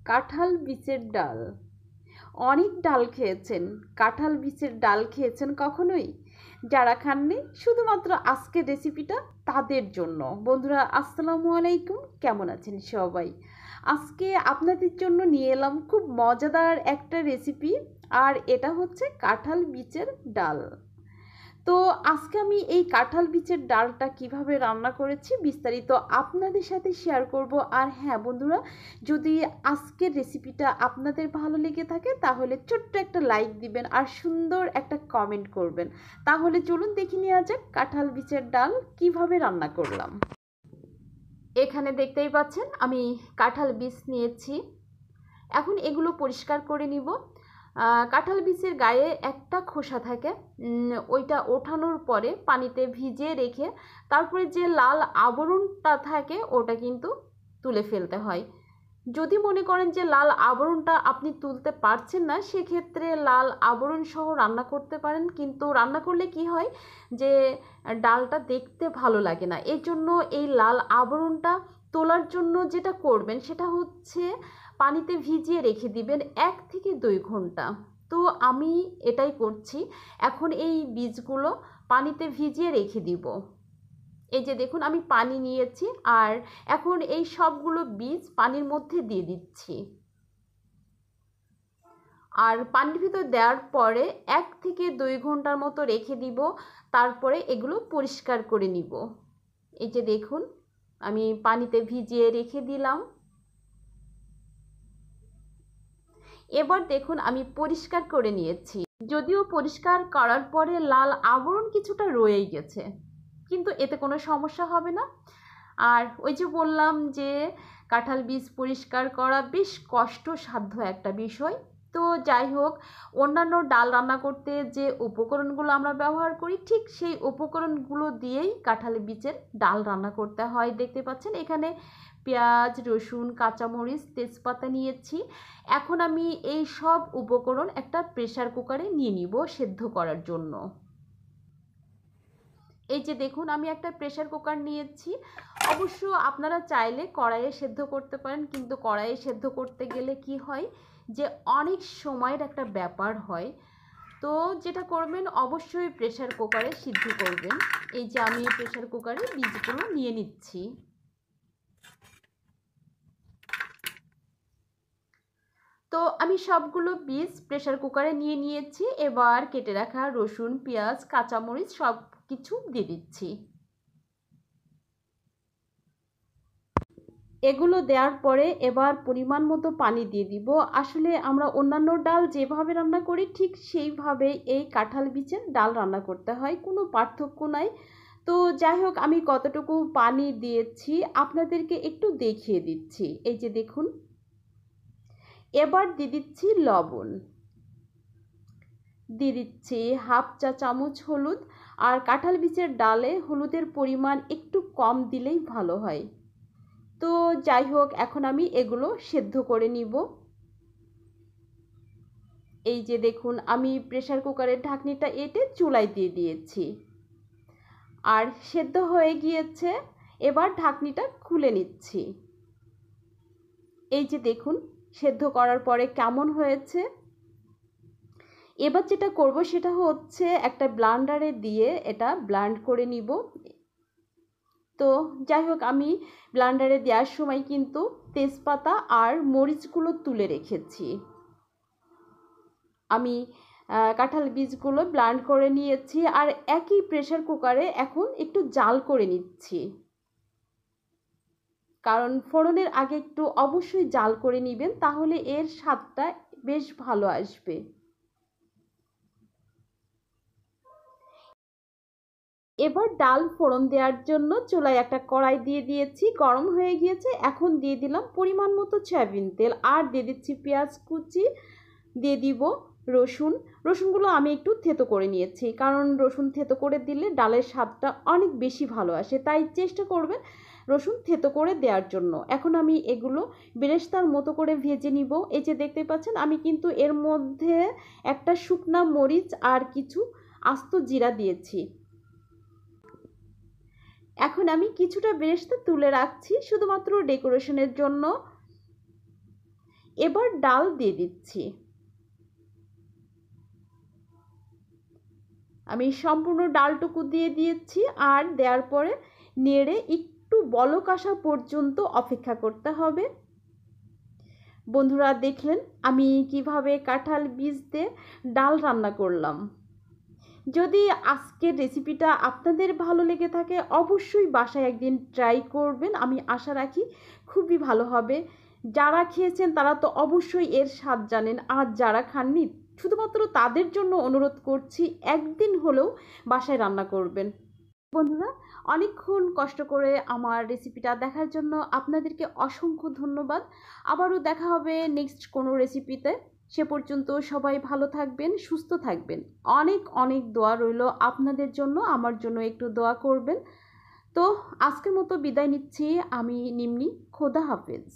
কাঁঠাল বীজের ডাল। অনেক ডাল খেয়েছেন, কাঁঠাল বীজের ডাল খেয়েছেন কখনোই? যারা খাননি, শুধুমাত্র আজকের রেসিপিটা তাদের জন্য। বন্ধুরা আসসালামু আলাইকুম, কেমন আছেন সবাই? আজকে আপনাদের জন্য নিয়ে এলাম খুব মজাদার একটা রেসিপি, আর এটা হচ্ছে কাঁঠাল বীজের ডাল। তো আজকে আমি এই কাঁঠাল বীজের ডালটা কিভাবে রান্না করেছি বিস্তারিত আপনাদের সাথে শেয়ার করব। আর হ্যাঁ বন্ধুরা, যদি আজকের রেসিপিটা আপনাদের ভালো লেগে থাকে তাহলে ছোট্ট একটা লাইক দিবেন আর সুন্দর একটা কমেন্ট করবেন। তাহলে চলুন দেখে নেওয়া যাক কাঁঠাল বীজের ডাল কিভাবে রান্না করলাম। এখানে দেখতেই পাচ্ছেন আমি কাঁঠাল বীজ নিয়েছি। এখন এগুলো পরিষ্কার করে নিব। কাঁঠাল বীজের গায়ে একটা খোসা থাকে, ওইটা ওঠানোর পরে পানিতে ভিজিয়ে রেখে তারপরে যে লাল আবরণটা থাকে ওটা কিন্তু তুলে ফেলতে হয়। যদি মনে করেন যে লাল আবরণটা আপনি তুলতে পারছেন না, সেক্ষেত্রে লাল আবরণ সহ রান্না করতে পারেন, কিন্তু রান্না করলে কি হয় যে ডালটা দেখতে ভালো লাগে না। এর জন্য এই লাল আবরণটা তোলার জন্য যেটা করবেন সেটা হচ্ছে পানিতে ভিজিয়ে রেখে দিবেন 1 থেকে 2 ঘন্টা। তো আমি এটাই করছি। এখন এই বীজগুলো পানিতে ভিজিয়ে রেখে দিব। এই যে দেখুন আমি পানি নিয়েছি, আর এখন এই সবগুলো বীজ পানির মধ্যে দিয়ে দিচ্ছি। আর পানির ভিতর দেওয়ার পরে 1 থেকে 2 ঘন্টার মতো রেখে দিব, তারপরে এগুলো পরিষ্কার করে নিব। এই যে দেখুন আমি পানিতে ভিজিয়ে রেখে দিলাম। এবার দেখুন আমি পরিষ্কার করে নিয়েছি। যদিও পরিষ্কার করার পরে লাল আবরণ কিছুটা রয়েই গেছে, কিন্তু এতে কোনো সমস্যা হবে না। আর ওই যে বললাম যে কাঁঠাল বীজ পরিষ্কার করা বেশ কষ্টসাধ্য একটা বিষয়। তো যাই হোক, অন্যান্য ডাল রান্না করতে যে উপকরণগুলো আমরা ব্যবহার করি ঠিক সেই উপকরণগুলো দিয়েই কাঁঠাল বীজের ডাল রান্না করতে হয়। দেখতে পাচ্ছেন এখানে পেঁয়াজ, রসুন, কাঁচামরিচ, তেজপাতা নিয়েছি। এখন আমি এই সব উপকরণ একটা প্রেসার কুকারে নিয়ে নিব সেদ্ধ করার জন্য। এই যে দেখুন আমি একটা প্রেসার কুকার নিয়েছি। অবশ্য আপনারা চাইলে কড়াইয়ে সেদ্ধ করতে পারেন, কিন্তু কড়াইয়ে সেদ্ধ করতে গেলে কি হয় যে অনেক সময়ের একটা ব্যাপার হয়। তো যেটা করবেন অবশ্যই প্রেসার কুকারে সিদ্ধ করবেন। এই যে আমি প্রেসার কুকারে বীজগুলো নিয়ে নিচ্ছি। তো আমি সবগুলো বীজ প্রেসার কুকারে নিয়ে নিয়েছি। এবার কেটে রাখা রসুন, পেঁয়াজ, কাঁচামরিচ সব কিছু দিয়ে দিচ্ছি। এগুলো দেওয়ার পরে এবার পরিমাণ মতো পানি দিয়ে দিব। আসলে আমরা অন্যান্য ডাল যেভাবে রান্না করি ঠিক সেইভাবে এই কাঁঠাল বীজের ডাল রান্না করতে হয়, কোনো পার্থক্য নাই। তো যাই হোক আমি কতটুকু পানি দিয়েছি আপনাদেরকে একটু দেখিয়ে দিচ্ছি। এই যে দেখুন, এবার দিয়ে দিচ্ছি লবণ, দিয়ে দিচ্ছি হাফ চা চামচ হলুদ। আর কাঁঠাল বীজের ডালে হলুদের পরিমাণ একটু কম দিলেই ভালো হয়। তো যাই হোক এখন আমি এগুলো সেদ্ধ করে নিব। এই যে দেখুন আমি প্রেসার কুকারের ঢাকনিটা এঁটে চুলায় দিয়ে দিয়েছি, আর সেদ্ধ হয়ে গিয়েছে। এবার ঢাকনিটা খুলে নিচ্ছি। এই যে দেখুন সেদ্ধ করার পরে কেমন হয়েছে। এবার যেটা করব সেটা হচ্ছে একটা ব্লান্ডারে দিয়ে এটা ব্লান্ড করে নিব। তো যাই হোক আমি ব্লান্ডারে দেওয়ার সময় কিন্তু তেজপাতা আর মরিচগুলো তুলে রেখেছি। আমি কাঁঠাল বীজগুলো ব্লান্ড করে নিয়েছি, আর একই প্রেসার কুকারে এখন একটু জাল করে নিচ্ছি, কারণ ফোড়নের আগে একটু অবশ্যই জাল করে নেবেন, তাহলে এর স্বাদটা বেশ ভালো আসবে। এবার ডাল ফোড়ন দেওয়ার জন্য চুলায় একটা কড়াই দিয়ে দিয়েছি, গরম হয়ে গিয়েছে। এখন দিয়ে দিলাম পরিমাণ মতো সয়াবিন তেল, আর দিয়ে দিচ্ছি পেঁয়াজ কুচি, দিয়ে দিব রসুন। রসুনগুলো আমি একটু থেতো করে নিয়েছি, কারণ রসুন থেতো করে দিলে ডালের স্বাদটা অনেক বেশি ভালো আসে, তাই চেষ্টা করবেন রসুন থেতো করে দেওয়ার জন্য। এখন আমি এগুলো বেরেস্তার মতো করে ভেজে নিব। এই যে দেখতে পাচ্ছেন আমি কিন্তু এর মধ্যে একটা শুকনা মরিচ আর কিছু আস্ত জিরা দিয়েছি। এখন আমি কিছুটা বেরেস্তা তুলে রাখছি শুধুমাত্র ডেকোরেশনের জন্য। এবার ডাল দিয়ে দিচ্ছি। আমি সম্পূর্ণ ডালটুকু দিয়ে দিয়েছি, আর দেওয়ার পরে নেড়ে একটু বলক আসা পর্যন্ত অপেক্ষা করতে হবে। বন্ধুরা দেখলেন আমি কিভাবে কাঁঠাল বীজ দিয়ে ডাল রান্না করলাম। যদি আজকের রেসিপিটা আপনাদের ভালো লেগে থাকে অবশ্যই বাসায় একদিন ট্রাই করবেন, আমি আশা রাখি খুবই ভালো হবে। যারা খেয়েছেন তারা তো অবশ্যই এর স্বাদ জানেন, আর যারা খাননি শুধুমাত্র তাদের জন্য অনুরোধ করছি একদিন হলেও বাসায় রান্না করবেন। বন্ধুরা অনেকক্ষণ কষ্ট করে আমার রেসিপিটা দেখার জন্য আপনাদেরকে অসংখ্য ধন্যবাদ। আবারও দেখা হবে নেক্সট কোনো রেসিপিতে। সে পর্যন্ত সবাই ভালো থাকবেন, সুস্থ থাকবেন। অনেক অনেক দোয়া রইল আপনাদের জন্য, আমার জন্য একটু দোয়া করবেন। তো আজকের মতো বিদায় নিচ্ছি আমি নিম্নি। খোদা হাফেজ।